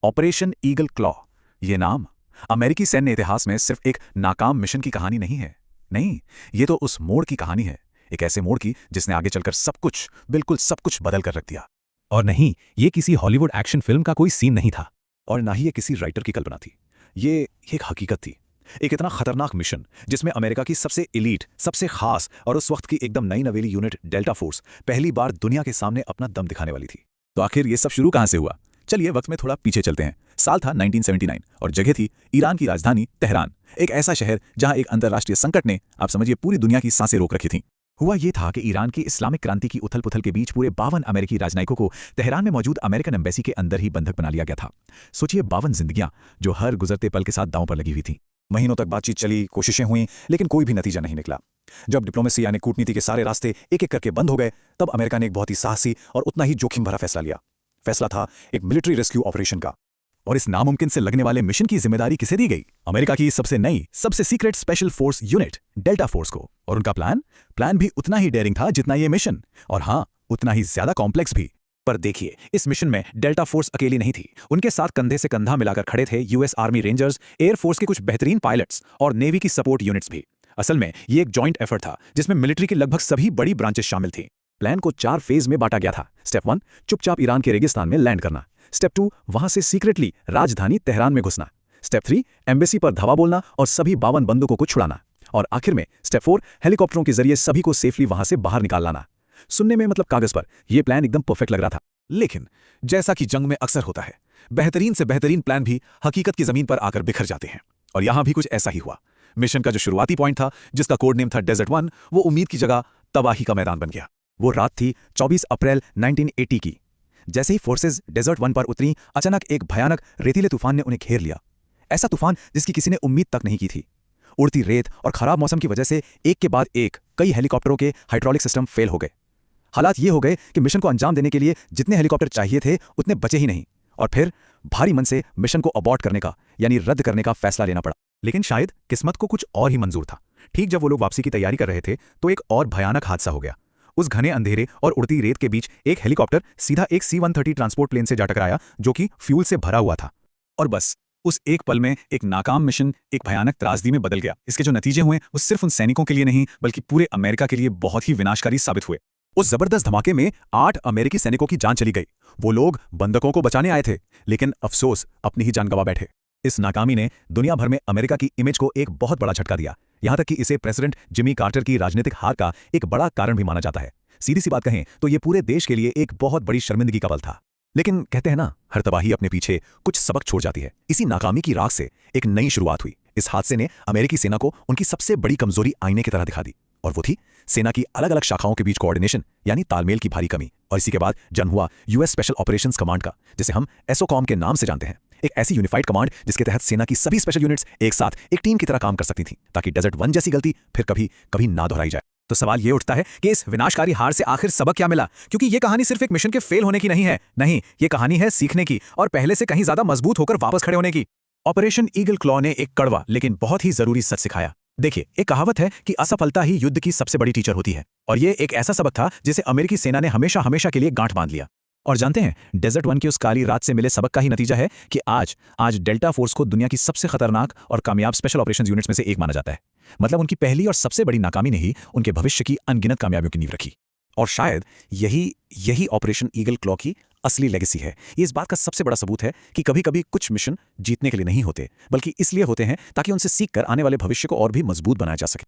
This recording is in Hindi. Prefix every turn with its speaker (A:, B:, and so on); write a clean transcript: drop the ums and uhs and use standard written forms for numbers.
A: Operation eagle claw. ये नाम अमेरिकी सैन्य इतिहास में सिर्फ एक नाकाम मिशन की कहानी नहीं है। नहीं, ये तो उस मोड़ की कहानी है, एक ऐसे मोड़ की जिसने आगे चलकर सब कुछ, बिल्कुल सब कुछ बदल कर रख दिया।
B: और नहीं, ये किसी हॉलीवुड एक्शन फिल्म का कोई सीन नहीं था।
A: और ना ही ये किसी राइटर की कल्पना थी। ये एक हकीकत थी। एक इतना खतरनाक मिशन जिसमें अमेरिका की सबसे एलीट, सबसे खास और उस वक्त की एकदम नई नवेली यूनिट डेल्टा फोर्स पहली बार दुनिया के सामने अपना दम दिखाने वाली थी। तो आखिर ये सब शुरू कहां से हुआ? चलिए वक्त में थोड़ा पीछे चलते हैं। साल था 1979 और जगह थी ईरान की राजधानी तेहरान, एक ऐसा शहर जहां एक अंतर्राष्ट्रीय संकट ने, आप समझिए, पूरी दुनिया की सांसें रोक रखी थीं। हुआ ये था कि ईरान की इस्लामिक क्रांति की उथल-पुथल के बीच पूरे 52 अमेरिकी राजनयिकों को तेहरान में मौजूद अमेरिकन एम्बेसी के अंदर ही बंधक बना लिया गया था। सोचिए 52 जिंदगियां जो हर गुजरते पल के साथ दांव पर लगी हुई थीं। महीनों तक बातचीत चली, कोशिशें हुई, लेकिन कोई भी नतीजा नहीं निकला। जब डिप्लोमेसी यानी कूटनीति के सारे रास्ते एक-एक करके बंद हो गए, तब अमेरिका ने एक बहुत ही साहसी और उतना ही जोखिम भरा फैसला लिया। फैसला था एक मिलिट्री रेस्क्यू ऑपरेशन का। और इस नामुमकिन से लगने वाले मिशन की जिम्मेदारी किसे दी गई? अमेरिका की सबसे नई, सबसे secret special force unit delta force को। और उनका प्लान भी उतना ही डेयरिंग था जितना ये मिशन, और हाँ, उतना ही ज्यादा कॉम्प्लेक्स भी। पर देखिए, इस मिशन में डेल्टा फोर्स अकेली नहीं थी। उनके साथ कंधे से कंधा मिलाकर खड़े थे US army rangers, air force के कुछ बेहतरीन पायलट्स और नेवी की सपोर्ट यूनिट्स भी। असल में ये एक जॉइंट एफर्ट था जिसमें मिलिट्री की लगभग सभी बड़ी ब्रांचेस शामिल थी। प्लान को 4 फेज में बांटा गया था। स्टेप 1, चुपचाप ईरान के रेगिस्तान में लैंड करना। स्टेप 2, वहां से सीक्रेटली राजधानी तेहरान में घुसना। स्टेप 3, एम्बेसी पर धावा बोलना और सभी 52 बंदूकों को छुड़ाना। और आखिर में स्टेप 4, हेलीकॉप्टरों के जरिए सभी को सेफली वहां से बाहर निकाल लाना। सुनने में, मतलब कागज पर, यह प्लान एकदम परफेक्ट लग रहा था। लेकिन जैसा कि जंग में अक्सर होता है, बेहतरीन से बेहतरीन प्लान भी हकीकत की जमीन पर आकर बिखर जाते हैं। और यहां भी कुछ ऐसा ही हुआ। मिशन का जो शुरुआती पॉइंट था, जिसका कोड नेम था डेजर्ट 1, वो उम्मीद की जगह तबाही का मैदान बन गया। वो रात थी 24 अप्रैल 1980 की। जैसे ही फोर्सेज डेजर्ट 1 पर उतरी, अचानक एक भयानक रेतीले तूफान ने उन्हें घेर लिया। ऐसा तूफान जिसकी किसी ने उम्मीद तक नहीं की थी। उड़ती रेत और खराब मौसम की वजह से एक के बाद एक कई हेलीकॉप्टरों के हाइड्रोलिक सिस्टम फेल हो गए। हालात ये हो गए कि मिशन को अंजाम देने के लिए जितने हेलीकॉप्टर चाहिए थे उतने बचे ही नहीं। और फिर भारी मन से मिशन को अबॉर्ट करने का, यानी रद्द करने का फैसला लेना पड़ा। लेकिन शायद किस्मत को कुछ और ही मंजूर था। ठीक जब वो लोग वापसी की तैयारी कर रहे थे, तो एक और भयानक हादसा हो गया। उस घने अंधेरे और उड़ती रेत के बीच एक हेलीकॉप्टर सीधा एक C-130 ट्रांसपोर्ट प्लेन से जा टकराया, जो कि फ्यूल से भरा हुआ था। और बस उस एक पल में एक नाकाम मिशन एक भयानक त्रासदी में बदल गया। इसके जो नतीजे हुए, वो सिर्फ उन सैनिकों के लिए नहीं, बल्कि पूरे अमेरिका के लिए बहुत ही विनाशकारी साबित हुए। उस जबरदस्त धमाके में 8 अमेरिकी सैनिकों की जान चली गई। वो लोग बंधकों को बचाने आए थे, लेकिन अफसोस अपनी ही जान गंवा बैठे। इस नाकामी ने दुनिया भर में अमेरिका की इमेज को एक बहुत बड़ा झटका दिया। यहां तक कि इसे प्रेसिडेंट जिमी कार्टर की राजनीतिक हार का एक बड़ा कारण भी माना जाता है। सीधी सी बात कहें तो ये पूरे देश के लिए एक बहुत बड़ी शर्मिंदगी का पल था। लेकिन कहते हैं ना, हर तबाही अपने पीछे कुछ सबक छोड़ जाती है। इसी नाकामी की राख से एक नई शुरुआत हुई। इस हादसे ने अमेरिकी सेना को उनकी सबसे बड़ी कमजोरी आईने की तरह दिखा दी, और वो थी सेना की अलग अलग शाखाओं के बीच कोऑर्डिनेशन, यानी तालमेल की भारी कमी। और इसी के बाद जन्म हुआ यूएस स्पेशल ऑपरेशंस कमांड का, जिसे हम एसओकॉम के नाम से जानते हैं। एक ऐसी यूनिफाइड कमांड जिसके तहत सेना की सभी स्पेशल यूनिट्स एक साथ एक टीम की तरह काम कर सकती थी, ताकि डेजर्ट 1 जैसी गलती फिर कभी कभी ना दोहराई जाए। तो सवाल ये उठता है कि इस विनाशकारी हार से आखिर सबक क्या मिला? क्योंकि ये कहानी सिर्फ एक मिशन के फेल होने की नहीं है। नहीं, ये कहानी है सीखने की, और पहले से कहीं ज्यादा मजबूत होकर वापस खड़े होने की। ऑपरेशन ईगल क्लॉ ने एक कड़वा लेकिन बहुत ही जरूरी सच सिखाया। देखिए, एक कहावत है कि असफलता ही युद्ध की सबसे बड़ी टीचर होती है, और ये एक ऐसा सबक था जिसे अमेरिकी सेना ने हमेशा हमेशा के लिए गांठ बांध लिया। और जानते हैं, डेजर्ट 1 की उस काली रात से मिले सबक का ही नतीजा है कि आज डेल्टा फोर्स को दुनिया की सबसे खतरनाक और कामयाब स्पेशल ऑपरेशंस यूनिट्स में से एक माना जाता है। मतलब उनकी पहली और सबसे बड़ी नाकामी ने ही उनके भविष्य की अनगिनत कामयाबियों की नींव रखी। और शायद यही ऑपरेशन ईगल क्लॉ की असली लेगेसी है। ये इस बात का सबसे बड़ा सबूत है कि कभी-कभी कुछ मिशन जीतने के लिए नहीं होते, बल्कि इसलिए होते हैं ताकि उनसे सीखकर आने वाले भविष्य को और भी मजबूत बनाया जा सके।